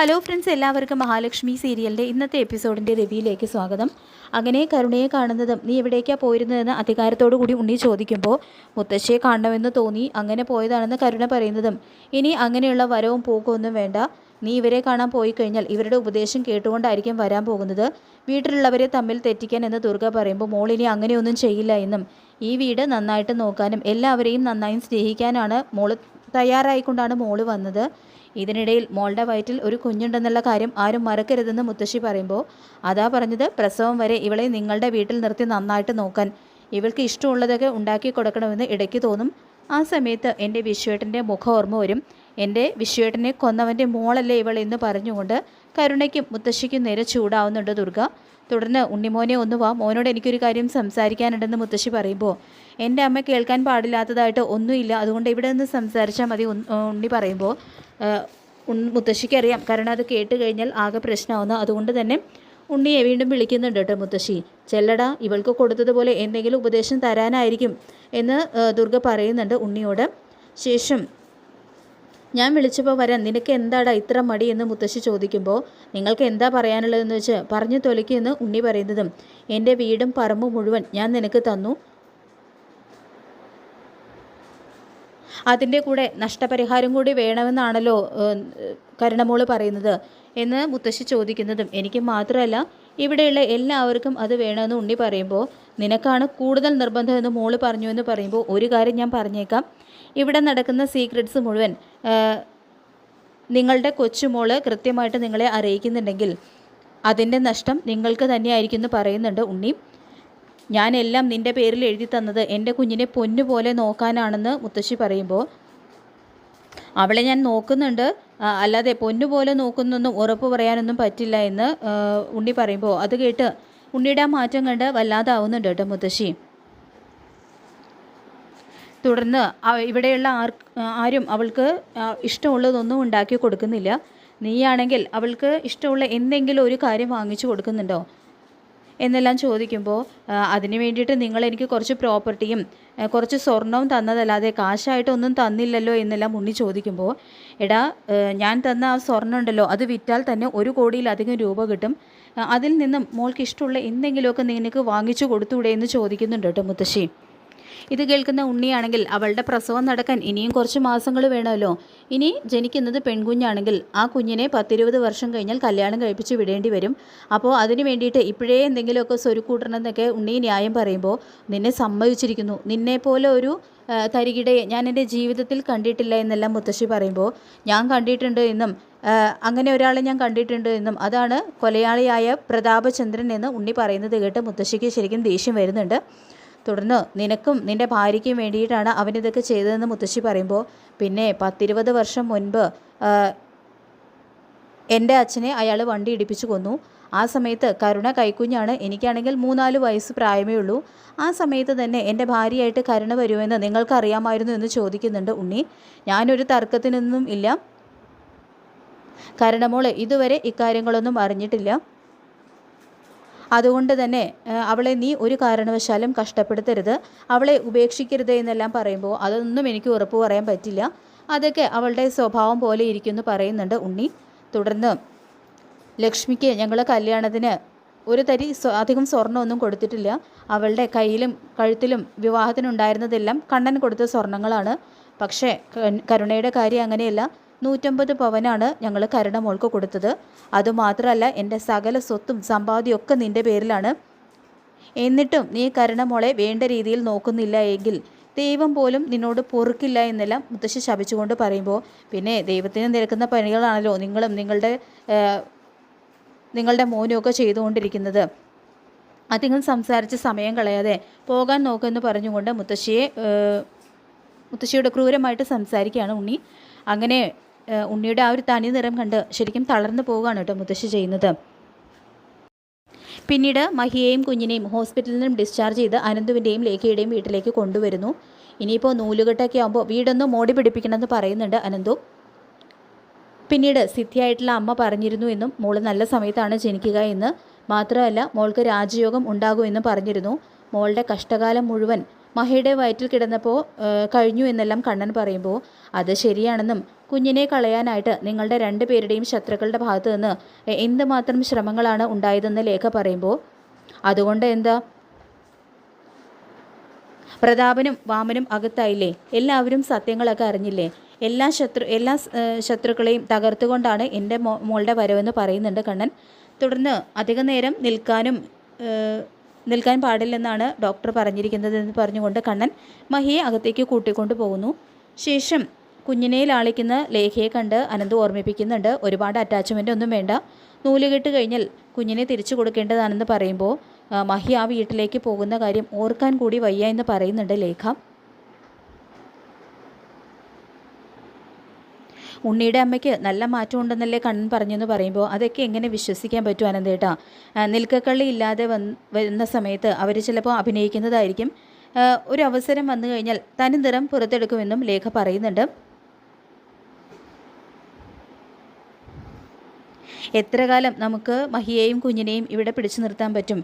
Hello friends, എല്ലാവർക്കും മഹാലക്ഷ്മി സീരിയലിൻ്റെ ഇന്നത്തെ എപ്പിസോഡിൻ്റെ റിവ്യൂയിലേക്ക് സ്വാഗതം. അങ്ങനെ കരുണയെ കാണുന്നതും നീ എവിടേക്കാണ് പോയിരുന്നതെന്ന് അധികാരത്തോടു കൂടി ഉണ്ണി ചോദിക്കുമ്പോൾ മുത്തശ്ശിയെ കാണണമെന്ന് തോന്നി അങ്ങനെ പോയതാണെന്ന് കരുണ പറയുന്നതും ഇനി അങ്ങനെയുള്ള വരവും പോക്കൊന്നും വേണ്ട, നീ ഇവരെ കാണാൻ പോയി കഴിഞ്ഞാൽ ഇവരുടെ ഉപദേശം കേട്ടുകൊണ്ടായിരിക്കും വരാൻ പോകുന്നത്, വീട്ടിലുള്ളവരെ തമ്മിൽ തെറ്റിക്കാൻ എന്ന് ദുർഗ പറയുമ്പോൾ മോളിനി അങ്ങനെയൊന്നും ചെയ്യില്ല എന്നും ഈ വീട് നന്നായിട്ട് നോക്കാനും എല്ലാവരെയും നന്നായി സ്നേഹിക്കാനാണ് മോള് തയ്യാറായിക്കൊണ്ടാണ് മോള് വന്നത്. ഇതിനിടയിൽ മോളുടെ വയറ്റിൽ ഒരു കുഞ്ഞുണ്ടെന്നുള്ള കാര്യം ആരും മറക്കരുതെന്ന് മുത്തശ്ശി പറയുമ്പോൾ അതാ പറഞ്ഞത്, പ്രസവം വരെ ഇവളെ നിങ്ങളുടെ വീട്ടിൽ നിർത്തി നന്നായിട്ട് നോക്കാൻ, ഇവൾക്ക് ഇഷ്ടമുള്ളതൊക്കെ ഉണ്ടാക്കി കൊടുക്കണമെന്ന് ഇടയ്ക്ക് തോന്നും. ആ സമയത്ത് എൻ്റെ വിശ്വേട്ടൻ്റെ മുഖം ഓർമ്മ വരും, എൻ്റെ വിശ്വേട്ടനെ കൊന്നവൻ്റെ മോളല്ലേ ഇവൾ എന്ന് പറഞ്ഞുകൊണ്ട് കരുണയ്ക്കും മുത്തശ്ശിക്കും നേരെ ചൂടാവുന്നുണ്ട് ദുർഗ. തുടർന്ന് ഉണ്ണിമോനെ ഒന്ന് വാ, മോനോട് എനിക്കൊരു കാര്യം സംസാരിക്കാനുണ്ടെന്ന് മുത്തശ്ശി പറയുമ്പോൾ എൻ്റെ അമ്മ കേൾക്കാൻ പാടില്ലാത്തതായിട്ട് ഒന്നുമില്ല, അതുകൊണ്ട് ഇവിടെ നിന്ന് സംസാരിച്ചാൽ മതി ഉണ്ണി പറയുമ്പോൾ മുത്തശ്ശിക്കറിയാം കാരണം അത് കേട്ട് കഴിഞ്ഞാൽ ആകെ പ്രശ്നമാവുന്നു. അതുകൊണ്ട് തന്നെ ഉണ്ണിയെ വീണ്ടും വിളിക്കുന്നുണ്ട് കേട്ടോ മുത്തശ്ശി. ചെല്ലടാ, ഇവൾക്ക് കൊടുത്തതുപോലെ എന്തെങ്കിലും ഉപദേശം തരാനായിരിക്കും എന്ന് ദുർഗ പറയുന്നുണ്ട് ഉണ്ണിയോട്. ശേഷം ഞാൻ വിളിച്ചപ്പോൾ വരാൻ നിനക്ക് എന്താടാ ഇത്ര മടി എന്ന് മുത്തശ്ശി ചോദിക്കുമ്പോൾ നിങ്ങൾക്ക് എന്താ പറയാനുള്ളതെന്ന് വെച്ച് പറഞ്ഞു തൊലിക്കുമെന്ന് ഉണ്ണി പറയുന്നതും എൻ്റെ വീടും പറമ്പും മുഴുവൻ ഞാൻ നിനക്ക് തന്നു, അതിൻ്റെ കൂടെ നഷ്ടപരിഹാരം കൂടി വേണമെന്നാണല്ലോ കരുണമോള് പറയുന്നത് എന്ന് മുത്തശ്ശി ചോദിക്കുന്നതും എനിക്ക് മാത്രമല്ല ഇവിടെയുള്ള എല്ലാവർക്കും അത് വേണമെന്ന് ഉണ്ണി പറയുമ്പോൾ നിനക്കാണ് കൂടുതൽ നിർബന്ധമെന്ന് മോള് പറഞ്ഞു എന്ന് പറയുമ്പോൾ ഒരു കാര്യം ഞാൻ പറഞ്ഞേക്കാം, ഇവിടെ നടക്കുന്ന സീക്രട്സ് മുഴുവൻ നിങ്ങളുടെ കൊച്ചുമോള് കൃത്യമായിട്ട് നിങ്ങളെ അറിയിക്കുന്നുണ്ടെങ്കിൽ അതിൻ്റെ നഷ്ടം നിങ്ങൾക്ക് തന്നെയായിരിക്കും എന്ന് പറയുന്നുണ്ട് ഉണ്ണി. ഞാനെല്ലാം നിൻ്റെ പേരിൽ എഴുതി തന്നത് എൻ്റെ കുഞ്ഞിനെ പൊന്നുപോലെ നോക്കാനാണെന്ന് മുത്തശ്ശി പറയുമ്പോൾ അവളെ ഞാൻ നോക്കുന്നുണ്ട്, അല്ലാതെ പൊന്നുപോലെ നോക്കുന്നൊന്നും ഉറപ്പ് പറയാനൊന്നും പറ്റില്ല എന്ന് ഉണ്ണി പറയുമ്പോൾ അത് കേട്ട് ഉണ്ണിയുടെ ആ മാറ്റം കണ്ട് വല്ലാതാവുന്നുണ്ട് കേട്ടോ മുത്തശ്ശി. തുടർന്ന് ഇവിടെയുള്ള ആരും അവൾക്ക് ഇഷ്ടമുള്ളതൊന്നും ഉണ്ടാക്കി കൊടുക്കുന്നില്ല, നീയാണെങ്കിൽ അവൾക്ക് ഇഷ്ടമുള്ള എന്തെങ്കിലും ഒരു കാര്യം വാങ്ങിച്ചു കൊടുക്കുന്നുണ്ടോ എന്നെല്ലാം ചോദിക്കുമ്പോൾ അതിന് വേണ്ടിയിട്ട് നിങ്ങളെനിക്ക് കുറച്ച് പ്രോപ്പർട്ടിയും കുറച്ച് സ്വർണവും തന്നതല്ലാതെ കാശായിട്ടൊന്നും തന്നില്ലല്ലോ എന്നെല്ലാം ഉണ്ണി ചോദിക്കുമ്പോൾ എടാ, ഞാൻ തന്ന ആ സ്വർണ്ണം ഉണ്ടല്ലോ അത് വിറ്റാൽ തന്നെ 1 കോടിയിലധികം രൂപ കിട്ടും, അതിൽ നിന്നും മോൾക്ക് ഇഷ്ടമുള്ള എന്തെങ്കിലുമൊക്കെ നിനക്ക് വാങ്ങിച്ചു കൊടുത്തൂടെ എന്ന് ചോദിക്കുന്നുണ്ട് കേട്ടോ മുത്തശ്ശി. ഇത് കേൾക്കുന്ന ഉണ്ണിയാണെങ്കിൽ അവളുടെ പ്രസവം നടക്കാൻ ഇനിയും കുറച്ച് മാസങ്ങൾ വേണമല്ലോ, ഇനി ജനിക്കുന്നത് പെൺകുഞ്ഞാണെങ്കിൽ ആ കുഞ്ഞിനെ 10-20 വർഷം കഴിഞ്ഞാൽ കല്യാണം കഴിപ്പിച്ച് വിടേണ്ടി വരും, അപ്പോൾ അതിന് വേണ്ടിയിട്ട് ഇപ്പോഴേ എന്തെങ്കിലുമൊക്കെ സ്വരുക്കൂട്ടണമെന്നൊക്കെ ഉണ്ണി ന്യായം പറയുമ്പോൾ നിന്നെ സമ്മതിച്ചിരിക്കുന്നു, നിന്നെപ്പോലെ ഒരു തരികിടയെ ഞാൻ എൻ്റെ ജീവിതത്തിൽ കണ്ടിട്ടില്ല എന്നെല്ലാം മുത്തശ്ശി പറയുമ്പോൾ ഞാൻ കണ്ടിട്ടുണ്ട് എന്നും അങ്ങനെ ഒരാളെ ഞാൻ കണ്ടിട്ടുണ്ട് എന്നും അതാണ് കൊലയാളിയായ പ്രതാപചന്ദ്രൻ എന്ന് ഉണ്ണി പറയുന്നത് കേട്ട് മുത്തശ്ശിക്ക് ശരിക്കും ദേഷ്യം വരുന്നുണ്ട്. തുടർന്ന് നിനക്കും നിൻ്റെ ഭാര്യയ്ക്കും വേണ്ടിയിട്ടാണ് അവനിതൊക്കെ ചെയ്തതെന്ന് മുത്തശ്ശി പറയുമ്പോൾ പിന്നെ 10-20 വർഷം മുൻപ് എൻ്റെ അച്ഛനെ അയാൾ വണ്ടി ഇടിപ്പിച്ചു കൊന്നു, ആ സമയത്ത് കരുണ കൈക്കുഞ്ഞാണ്, എനിക്കാണെങ്കിൽ 3-4 വയസ്സ് പ്രായമേ ഉള്ളൂ, ആ സമയത്ത് തന്നെ എൻ്റെ ഭാര്യയായിട്ട് കരുണ വരുമെന്ന് നിങ്ങൾക്കറിയാമായിരുന്നു എന്ന് ചോദിക്കുന്നുണ്ട് ഉണ്ണി. ഞാനൊരു തർക്കത്തിനൊന്നും ഇല്ല, കരുണമോൾ ഇതുവരെ ഇക്കാര്യങ്ങളൊന്നും അറിഞ്ഞിട്ടില്ല, അതുകൊണ്ട് തന്നെ അവളെ നീ ഒരു കാരണവശാലും കഷ്ടപ്പെടുത്തരുത്, അവളെ ഉപേക്ഷിക്കരുത് എന്നെല്ലാം പറയുമ്പോൾ അതൊന്നും എനിക്ക് ഉറപ്പ് പറയാൻ പറ്റില്ല, അതൊക്കെ അവളുടെ സ്വഭാവം പോലെ ഇരിക്കുമെന്ന് പറയുന്നുണ്ട് ഉണ്ണി. തുടർന്ന് ലക്ഷ്മിക്ക് ഞങ്ങൾ കല്യാണത്തിന് ഒരു തരി അധികം സ്വർണ്ണമൊന്നും കൊടുത്തിട്ടില്ല, അവളുടെ കയ്യിലും കഴുത്തിലും വിവാഹത്തിനുണ്ടായിരുന്നതെല്ലാം കണ്ണൻ കൊടുത്ത സ്വർണ്ണങ്ങളാണ്, പക്ഷേ കരുണയുടെ കാര്യം അങ്ങനെയല്ല, 150 പവനാണ് ഞങ്ങൾ കരുണ മോൾക്ക് കൊടുത്തത്, അതുമാത്രമല്ല എൻ്റെ സകല സ്വത്തും സമ്പാദ്യമൊക്കെ നിൻ്റെ പേരിലാണ്, എന്നിട്ടും നീ കരുണ മോളെ വേണ്ട രീതിയിൽ നോക്കുന്നില്ല എങ്കിൽ ദൈവം പോലും നിന്നോട് പൊറുക്കില്ല എന്നെല്ലാം മുത്തശ്ശി ശപിച്ചുകൊണ്ട് പറയുമ്പോൾ പിന്നെ ദൈവത്തിന് നിരക്കുന്ന പണികളാണല്ലോ നിങ്ങളും നിങ്ങളുടെ മോനും ഒക്കെ ചെയ്തുകൊണ്ടിരിക്കുന്നത്, അധികം സംസാരിച്ച് സമയം കളയാതെ പോകാൻ നോക്കുമെന്ന് പറഞ്ഞുകൊണ്ട് മുത്തശ്ശിയോട് ക്രൂരമായിട്ട് സംസാരിക്കുകയാണ് ഉണ്ണി. അങ്ങനെ ഉണ്ണിയുടെ ആ ഒരു തനി നിറം കണ്ട് ശരിക്കും തളർന്നു പോവുകയാണ് കേട്ടോ മുത്തശ്ശി ചെയ്യുന്നത്. പിന്നീട് മഹിയെയും കുഞ്ഞിനെയും ഹോസ്പിറ്റലിൽ നിന്നും ഡിസ്ചാർജ് ചെയ്ത് അനന്തുവിൻ്റെയും ലേഖയുടെയും വീട്ടിലേക്ക് കൊണ്ടുവരുന്നു. ഇനിയിപ്പോൾ നൂലുകെട്ടൊക്കെ ആകുമ്പോൾ വീടൊന്ന് മോടി പിടിപ്പിക്കണമെന്ന് പറയുന്നുണ്ട് അനന്തു. പിന്നീട് സിദ്ധിയായിട്ടുള്ള അമ്മ പറഞ്ഞിരുന്നു എന്നും മോൾ നല്ല സമയത്താണ് ജനിക്കുക എന്ന്, മാത്രമല്ല മോൾക്ക് രാജയോഗം ഉണ്ടാകുമെന്നും പറഞ്ഞിരുന്നു, മോളുടെ കഷ്ടകാലം മുഴുവൻ മഹിയുടെ വയറ്റിൽ കിടന്നപ്പോൾ കഴിഞ്ഞു എന്നെല്ലാം കണ്ണൻ പറയുമ്പോൾ അത് ശരിയാണെന്നും കുഞ്ഞിനെ കളയാനായിട്ട് നിങ്ങളുടെ രണ്ടുപേരുടെയും ശത്രുക്കളുടെ ഭാഗത്തു നിന്ന് എന്തുമാത്രം ശ്രമങ്ങളാണ് ഉണ്ടായതെന്ന് ലേഖ പറയുമ്പോൾ, അതുകൊണ്ട് എന്താ, പ്രതാപനും വാമനും അകത്തായില്ലേ, എല്ലാവരും സത്യങ്ങളൊക്കെ അറിഞ്ഞില്ലേ, എല്ലാ ശത്രുക്കളെയും തകർത്തുകൊണ്ടാണ് എൻ്റെ മോളുടെ വരവെന്ന് പറയുന്നുണ്ട് കണ്ണൻ. തുടർന്ന് അധിക നേരം നിൽക്കാൻ പാടില്ലെന്നാണ് ഡോക്ടർ പറഞ്ഞിരിക്കുന്നത് എന്ന് പറഞ്ഞുകൊണ്ട് കണ്ണൻ മഹിയെ അകത്തേക്ക് കൂട്ടിക്കൊണ്ടു പോകുന്നു. ശേഷം കുഞ്ഞിനെ ലാളിക്കുന്ന ലേഖയെ കണ്ട് അനന്ത് ഓർമ്മിപ്പിക്കുന്നുണ്ട്, ഒരുപാട് അറ്റാച്ച്മെൻ്റ് ഒന്നും വേണ്ട, നൂലുകെട്ട് കഴിഞ്ഞാൽ കുഞ്ഞിനെ തിരിച്ചു കൊടുക്കേണ്ടതാണെന്ന് പറയുമ്പോൾ മഹി ആ വീട്ടിലേക്ക് പോകുന്ന കാര്യം ഓർക്കാൻ കൂടി വയ്യ എന്ന് പറയുന്നുണ്ട് ലേഖ. ഉണ്ണിയുടെ അമ്മയ്ക്ക് നല്ല മാറ്റം ഉണ്ടെന്നല്ലേ കണ്ണൻ പറഞ്ഞെന്ന് പറയുമ്പോൾ അതൊക്കെ എങ്ങനെ വിശ്വസിക്കാൻ പറ്റും അനന്തേട്ടാ? നിൽക്കക്കള്ളി ഇല്ലാതെ വരുന്ന സമയത്ത് അവർ ചിലപ്പോൾ അഭിനയിക്കുന്നതായിരിക്കും. ഒരു അവസരം വന്നു കഴിഞ്ഞാൽ തനി നിറം പുറത്തെടുക്കുമെന്നും ലേഖ പറയുന്നുണ്ട്. എത്ര കാലം നമുക്ക് മഹിയെയും കുഞ്ഞിനെയും ഇവിടെ പിടിച്ചു നിർത്താൻ പറ്റും?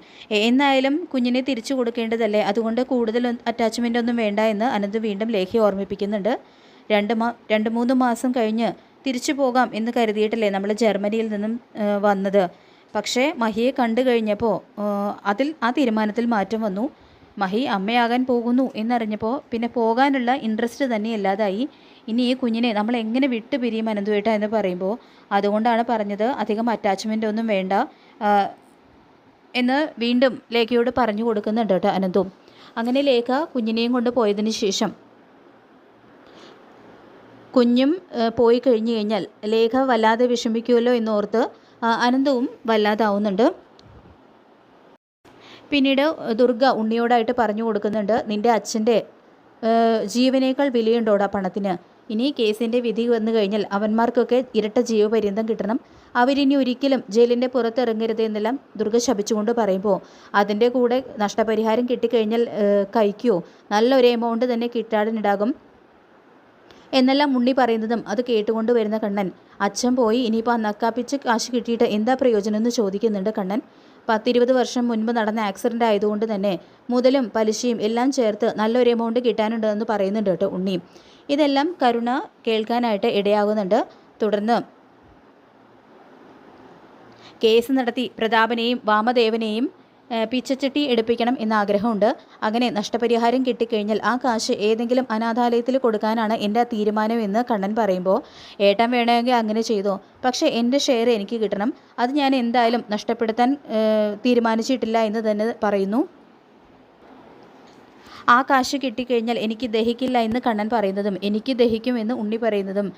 എന്നായാലും കുഞ്ഞിനെ തിരിച്ചു കൊടുക്കേണ്ടതല്ലേ, അതുകൊണ്ട് കൂടുതൽ അറ്റാച്ച്മെൻ്റ് ഒന്നും വേണ്ട എന്ന് അനന്ത് വീണ്ടും ലേഖയെ ഓർമ്മിപ്പിക്കുന്നുണ്ട്. 2-3 മാസം കഴിഞ്ഞ് തിരിച്ചു പോകാം എന്ന് കരുതിയിട്ടല്ലേ നമ്മൾ ജർമ്മനിയിൽ നിന്നും വന്നത്. പക്ഷേ മഹിയെ കണ്ടു കഴിഞ്ഞപ്പോൾ ആ തീരുമാനത്തിൽ മാറ്റം വന്നു. മഹി അമ്മയാകാൻ പോകുന്നു എന്നറിഞ്ഞപ്പോൾ പിന്നെ പോകാനുള്ള ഇൻട്രസ്റ്റ് തന്നെ ഇല്ലാതായി. ഇനി ഈ കുഞ്ഞിനെ നമ്മൾ എങ്ങനെ വിട്ടു പിരിയും അനന്തുവേട്ട എന്ന് പറയുമ്പോൾ അതുകൊണ്ടാണ് പറഞ്ഞത് അധികം അറ്റാച്ച്മെൻ്റ് ഒന്നും വേണ്ട എന്ന് വീണ്ടും ലേഖയോട് പറഞ്ഞു കൊടുക്കുന്നുണ്ട് കേട്ടോ അനന്തും. അങ്ങനെ ലേഖ കുഞ്ഞിനെയും കൊണ്ട് പോയതിന് ശേഷം കുഞ്ഞും പോയി കഴിഞ്ഞു കഴിഞ്ഞാൽ ലേഖ വല്ലാതെ വിഷമിക്കുമല്ലോ എന്നോർത്ത് അനന്തവും വല്ലാതാവുന്നുണ്ട്. പിന്നീട് ദുർഗ ഉണ്ണിയോടായിട്ട് പറഞ്ഞു കൊടുക്കുന്നുണ്ട്, നിൻ്റെ അച്ഛൻ്റെ ജീവനേക്കാൾ വിലയുണ്ടോടാ പണത്തിന്. ഇനി കേസിൻ്റെ വിധി വന്നു കഴിഞ്ഞാൽ അവന്മാർക്കൊക്കെ ഇരട്ട ജീവപര്യന്തം കിട്ടണം, അവരിനി ഒരിക്കലും ജയിലിൻ്റെ പുറത്തിറങ്ങരുത് എന്നെല്ലാം ദുർഗ ശപിച്ചുകൊണ്ട് പറയുമ്പോൾ അതിൻ്റെ കൂടെ നഷ്ടപരിഹാരം കിട്ടിക്കഴിഞ്ഞാൽ കഴിക്കുമോ, നല്ലൊരു എമൗണ്ട് തന്നെ കിട്ടാനുണ്ടാകും എന്നെല്ലാം ഉണ്ണി പറയുന്നതും അത് കേട്ടുകൊണ്ട് വരുന്ന കണ്ണൻ, അച്ഛൻ പോയി ഇനിയിപ്പോൾ നക്കാപ്പിച്ച് കാശ് കിട്ടിയിട്ട് എന്താ പ്രയോജനം എന്ന് ചോദിക്കുന്നുണ്ട് കണ്ണൻ. 10-20 വർഷം മുൻപ് നടന്ന ആക്സിഡൻ്റ് ആയതുകൊണ്ട് തന്നെ മുതലും പലിശയും എല്ലാം ചേർത്ത് നല്ലൊരു എമൗണ്ട് കിട്ടാനുണ്ടെന്ന് പറയുന്നുണ്ട് കേട്ടോ ഉണ്ണി. ഇതെല്ലാം കരുണ കേൾക്കാനായിട്ട് ഇടയാകുന്നുണ്ട്. തുടർന്ന് കേസ് നടത്തി പ്രതാപനെയും വാമദേവനെയും പിച്ചച്ചട്ടി എടുപ്പിക്കണം എന്ന ആഗ്രഹമുണ്ട്. അങ്ങനെ നഷ്ടപരിഹാരം കിട്ടിക്കഴിഞ്ഞാൽ ആ കാശ് ഏതെങ്കിലും അനാഥാലയത്തിൽ കൊടുക്കാനാണ് എൻ്റെ തീരുമാനം എന്ന് കണ്ണൻ പറയുമ്പോൾ, ഏട്ടൻ വേണമെങ്കിൽ അങ്ങനെ ചെയ്തോ, പക്ഷേ എൻ്റെ ഷെയർ എനിക്ക് കിട്ടണം, അത് ഞാൻ എന്തായാലും നഷ്ടപ്പെടുത്താൻ തീരുമാനിച്ചിട്ടില്ല എന്ന് തന്നെ പറയുന്നു. ആ കാശ് കിട്ടിക്കഴിഞ്ഞാൽ എനിക്ക് ദഹിക്കില്ല എന്ന് കണ്ണൻ പറയുന്നതും എനിക്ക് ദഹിക്കും എന്ന് ഉണ്ണി പറയുന്നതും,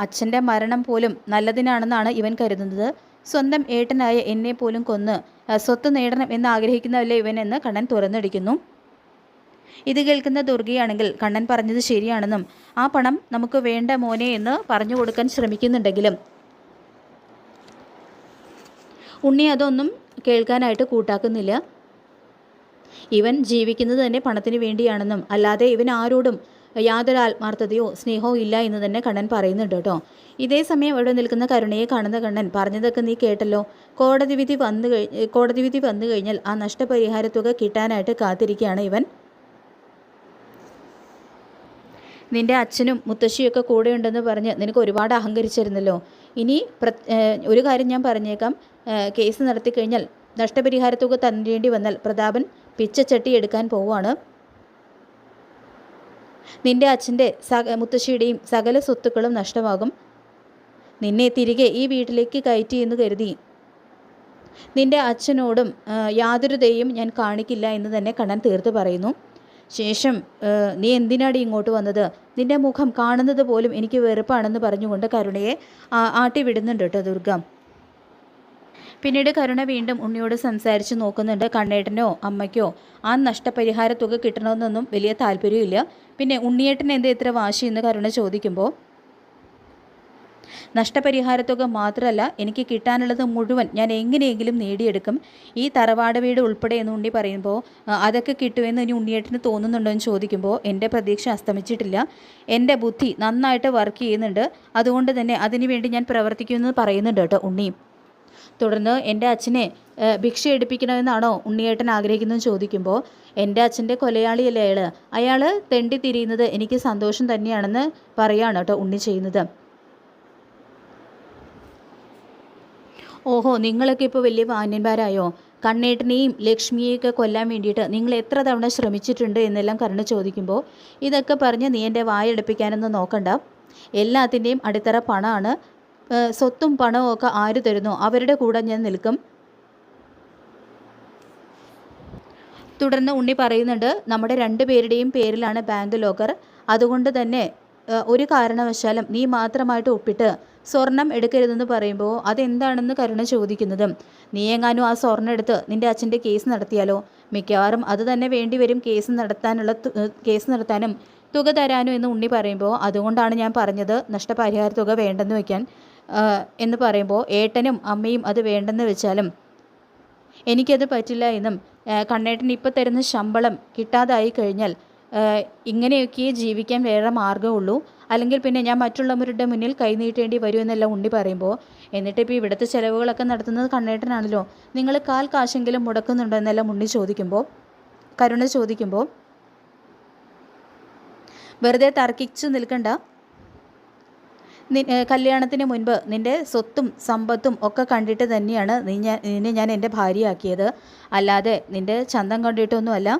അച്ഛൻ്റെ മരണം പോലും നല്ലതിനാണെന്നാണ് ഇവൻ കരുതുന്നത്. സ്വന്തം ഏട്ടനായ എന്നെ പോലും കൊന്ന് സ്വത്ത് നേടണം എന്ന് ആഗ്രഹിക്കുന്നതല്ലേ ഇവൻ എന്ന് കണ്ണൻ തുറന്നടിക്കുന്നു. ഇത് കേൾക്കുന്ന ദുർഗയാണെങ്കിൽ കണ്ണൻ പറഞ്ഞത് ശരിയാണെന്നും ആ പണം നമുക്ക് വേണ്ട മോനെ എന്ന് പറഞ്ഞു കൊടുക്കാൻ ശ്രമിക്കുന്നുണ്ടെങ്കിലും ഉണ്ണി അതൊന്നും കേൾക്കാനായിട്ട് കൂട്ടാക്കുന്നില്ല. ഇവൻ ജീവിക്കുന്നത് തന്നെ പണത്തിന് വേണ്ടിയാണെന്നും അല്ലാതെ ഇവൻ ആരോടും യാതൊരു ആത്മാർത്ഥതയോ സ്നേഹമോ ഇല്ല എന്ന് തന്നെ കണ്ണൻ പറയുന്നുണ്ട് കേട്ടോ. ഇതേ സമയം അവിടെ നിൽക്കുന്ന കരുണയെ കാണുന്ന കണ്ണൻ, പറഞ്ഞതൊക്കെ നീ കേട്ടല്ലോ, കോടതി വിധി വന്നു കഴിഞ്ഞാൽ ആ നഷ്ടപരിഹാരത്തുക കിട്ടാനായിട്ട് കാത്തിരിക്കുകയാണ് ഇവൻ. നിൻ്റെ അച്ഛനും മുത്തശ്ശിയൊക്കെ കൂടെയുണ്ടെന്ന് പറഞ്ഞ് നിനക്ക് ഒരുപാട് അഹങ്കരിച്ചിരുന്നല്ലോ. ഇനി ഒരു കാര്യം ഞാൻ പറഞ്ഞേക്കാം, കേസ് നടത്തിക്കഴിഞ്ഞാൽ നഷ്ടപരിഹാരത്തുക തന്നേണ്ടി വന്നാൽ പ്രതാപൻ പിച്ചച്ചട്ടി എടുക്കാൻ പോവുകയാണ്. നിൻ്റെ അച്ഛൻ്റെ മുത്തശ്ശിയുടെയും സകല സ്വത്തുക്കളും നഷ്ടമാകും. നിന്നെ തിരികെ ഈ വീട്ടിലേക്ക് കയറ്റി എന്ന് കരുതി നിൻ്റെ അച്ഛനോടും യാതൊരു ദയയും ഞാൻ കാണിക്കില്ല എന്ന് തന്നെ കണ്ണൻ തീർത്ത് പറയുന്നു. ശേഷം നീ എന്തിനാടി ഇങ്ങോട്ട് വന്നത്, നിൻ്റെ മുഖം കാണുന്നത് പോലും എനിക്ക് വെറുപ്പാണെന്ന് പറഞ്ഞുകൊണ്ട് കരുണയെ ആട്ടി വിടുന്നുണ്ട് കേട്ടോ ദുർഗ. പിന്നീട് കരുണ വീണ്ടും ഉണ്ണിയോട് സംസാരിച്ച് നോക്കുന്നുണ്ട്. കണ്ണേട്ടനോ അമ്മയ്ക്കോ ആ നഷ്ടപരിഹാര തുക കിട്ടണമെന്നൊന്നും വലിയ താല്പര്യമില്ല. പിന്നെ ഉണ്ണിയേട്ടൻ എന്താ ഇത്ര വാശി എന്ന് കരുണ ചോദിക്കുമ്പോൾ, നഷ്ടപരിഹാരത്തുക മാത്രമല്ല എനിക്ക് കിട്ടാനുള്ളത് മുഴുവൻ ഞാൻ എങ്ങനെയെങ്കിലും നേടിയെടുക്കും, ഈ തറവാട് വീട് ഉൾപ്പെടെ എന്ന് ഉണ്ണി പറയുമ്പോൾ അതൊക്കെ കിട്ടുമെന്ന് ഇനി ഉണ്ണിയേട്ടന് തോന്നുന്നുണ്ടോ എന്ന് ചോദിക്കുമ്പോൾ, എൻ്റെ പ്രതീക്ഷ അസ്തമിച്ചിട്ടില്ല, എൻ്റെ ബുദ്ധി നന്നായിട്ട് വർക്ക് ചെയ്യുന്നുണ്ട്, അതുകൊണ്ട് തന്നെ അതിനുവേണ്ടി ഞാൻ പ്രവർത്തിക്കുമെന്ന് പറയുന്നുണ്ട് കേട്ടോ ഉണ്ണി. തുടർന്ന് എൻ്റെ അച്ഛനെ ഭിക്ഷ എടുപ്പിക്കണമെന്നാണോ ഉണ്ണിയേട്ടൻ ആഗ്രഹിക്കുന്നതെന്ന് ചോദിക്കുമ്പോൾ എൻ്റെ അച്ഛൻ്റെ കൊലയാളിയല്ലേ അയാൾ തെണ്ടി തിരിയുന്നത് എനിക്ക് സന്തോഷം തന്നെയാണെന്ന് പറയാണ് കേട്ടോ ഉണ്ണി ചെയ്യുന്നത്. ഓഹോ, നിങ്ങളൊക്കെ ഇപ്പോൾ വലിയ മാന്യന്മാരായോ? കണ്ണേട്ടനെയും ലക്ഷ്മിയെയൊക്കെ കൊല്ലാൻ വേണ്ടിയിട്ട് നിങ്ങൾ എത്ര തവണ ശ്രമിച്ചിട്ടുണ്ട് എന്നെല്ലാം കരുണ ചോദിക്കുമ്പോൾ ഇതൊക്കെ പറഞ്ഞ് നീ എൻ്റെ വായടുപ്പിക്കാനൊന്നും നോക്കണ്ട. എല്ലാത്തിൻ്റെയും അടിത്തറ പണമാണ്. സ്വത്തും പണവും ഒക്കെ ആര് തരുന്നു അവരുടെ കൂടെ ഞാൻ നിൽക്കും. തുടർന്ന് ഉണ്ണി പറയുന്നുണ്ട്, നമ്മുടെ രണ്ടുപേരുടെയും പേരിലാണ് ബാങ്ക് ലോക്കർ. അതുകൊണ്ട് തന്നെ ഒരു കാരണവശാലും നീ മാത്രമായിട്ട് ഒപ്പിട്ട് സ്വർണം എടുക്കരുതെന്ന് പറയുമ്പോൾ അതെന്താണെന്ന് കരുണ ചോദിക്കുന്നതും, നീ എങ്ങാനും ആ സ്വർണ്ണം എടുത്ത് നിൻ്റെ അച്ഛൻ്റെ കേസ് നടത്തിയാലോ? മിക്കവാറും അത് തന്നെ വേണ്ടി വരും കേസ് നടത്താനും തുക തരാനും എന്ന് ഉണ്ണി പറയുമ്പോൾ അതുകൊണ്ടാണ് ഞാൻ പറഞ്ഞത് നഷ്ടപരിഹാര തുക വേണ്ടെന്ന് വയ്ക്കാൻ എന്ന് പറയുമ്പോൾ ഏട്ടനും അമ്മയും അത് വേണ്ടെന്ന് വെച്ചാലും എനിക്കത് പറ്റില്ല എന്നും കണ്ണേട്ടൻ ഇപ്പോൾ തരുന്ന ശമ്പളം കിട്ടാതായി കഴിഞ്ഞാൽ ഇങ്ങനെയൊക്കെ ജീവിക്കാൻ വേറെ മാർഗ്ഗമുള്ളൂ, അല്ലെങ്കിൽ പിന്നെ ഞാൻ മറ്റുള്ളവരുടെ മുന്നിൽ കൈനീട്ടേണ്ടി വരുമെന്നെല്ലാം ഉണ്ണി പറയുമ്പോൾ എന്നിട്ടിപ്പോൾ ഇവിടുത്തെ ചിലവുകളൊക്കെ നടത്തുന്നത് കണ്ണേട്ടനാണല്ലോ, നിങ്ങൾ കാശെങ്കിലും മുടക്കുന്നുണ്ടോ എന്നെല്ലാം ഉണ്ണി കരുണ ചോദിക്കുമ്പോൾ വെറുതെ തർക്കിച്ചു നിൽക്കണ്ട. കല്യാണത്തിന് മുൻപ് നിൻ്റെ സ്വത്തും സമ്പത്തും ഒക്കെ കണ്ടിട്ട് തന്നെയാണ് നിന്നെ ഞാൻ എൻ്റെ ഭാര്യയാക്കിയത്, അല്ലാതെ നിൻ്റെ ചന്തം കണ്ടിട്ടൊന്നുമല്ല.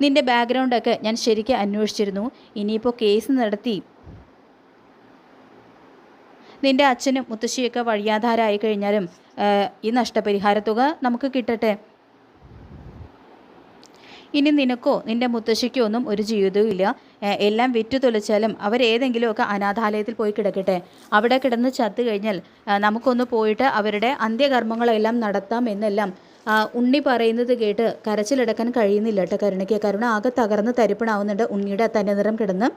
നിൻ്റെ ബാക്ക്ഗ്രൗണ്ടൊക്കെ ഞാൻ ശരിക്കും അന്വേഷിച്ചിരുന്നു. ഇനിയിപ്പോൾ കേസ് നടത്തി നിൻ്റെ അച്ഛനും മുത്തശ്ശിയൊക്കെ വഴിയാധാരമായി കഴിഞ്ഞാലും ഈ നഷ്ടപരിഹാര തുക നമുക്ക് കിട്ടട്ടെ. ഇനി നിനക്കോ നിൻ്റെ മുത്തശ്ശിക്കോ ഒന്നും ഒരു ജീവിതവും ഇല്ല. എല്ലാം വിറ്റു തൊലച്ചാലും അവരേതെങ്കിലുമൊക്കെ അനാഥാലയത്തിൽ പോയി കിടക്കട്ടെ. അവിടെ കിടന്ന് ചത്തു കഴിഞ്ഞാൽ നമുക്കൊന്ന് പോയിട്ട് അവരുടെ അന്ത്യകർമ്മങ്ങളെല്ലാം നടത്താം എന്നെല്ലാം ഉണ്ണി പറയുന്നത് കേട്ട് കരച്ചിലടക്കാൻ കഴിയുന്നില്ല കേട്ടോ കരുണയ്ക്ക്. കരുണ ആകെ തകർന്ന് തരിപ്പണാവുന്നുണ്ട് ഉണ്ണിയുടെ തന്നെ നിറം കിടന്ന്.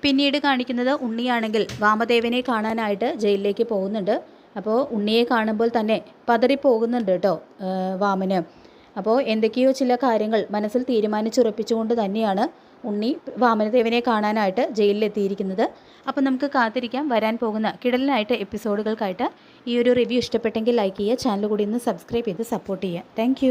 പിന്നീട് കാണിക്കുന്നത് ഉണ്ണിയാണെങ്കിൽ വാമദേവനെ കാണാനായിട്ട് ജയിലിലേക്ക് പോകുന്നുണ്ട്. അപ്പോൾ ഉണ്ണിയെ കാണുമ്പോൾ തന്നെ പതറിപ്പോകുന്നുണ്ട് കേട്ടോ വാമന്. അപ്പോൾ എന്തൊക്കെയോ ചില കാര്യങ്ങൾ മനസ്സിൽ തീരുമാനിച്ചുറപ്പിച്ചുകൊണ്ട് തന്നെയാണ് ഉണ്ണി വാമനദേവനെ കാണാനായിട്ട് ജയിലിലെത്തിയിരിക്കുന്നത്. അപ്പോൾ നമുക്ക് കാത്തിരിക്കാം വരാൻ പോകുന്ന കിടലിനായിട്ട് എപ്പിസോഡുകൾക്കായിട്ട്. ഈ ഒരു റിവ്യൂ ഇഷ്ടപ്പെട്ടെങ്കിൽ ലൈക്ക് ചെയ്യുക, ചാനൽ കൂടി ഒന്ന് സബ്സ്ക്രൈബ് ചെയ്ത് സപ്പോർട്ട് ചെയ്യുക. താങ്ക്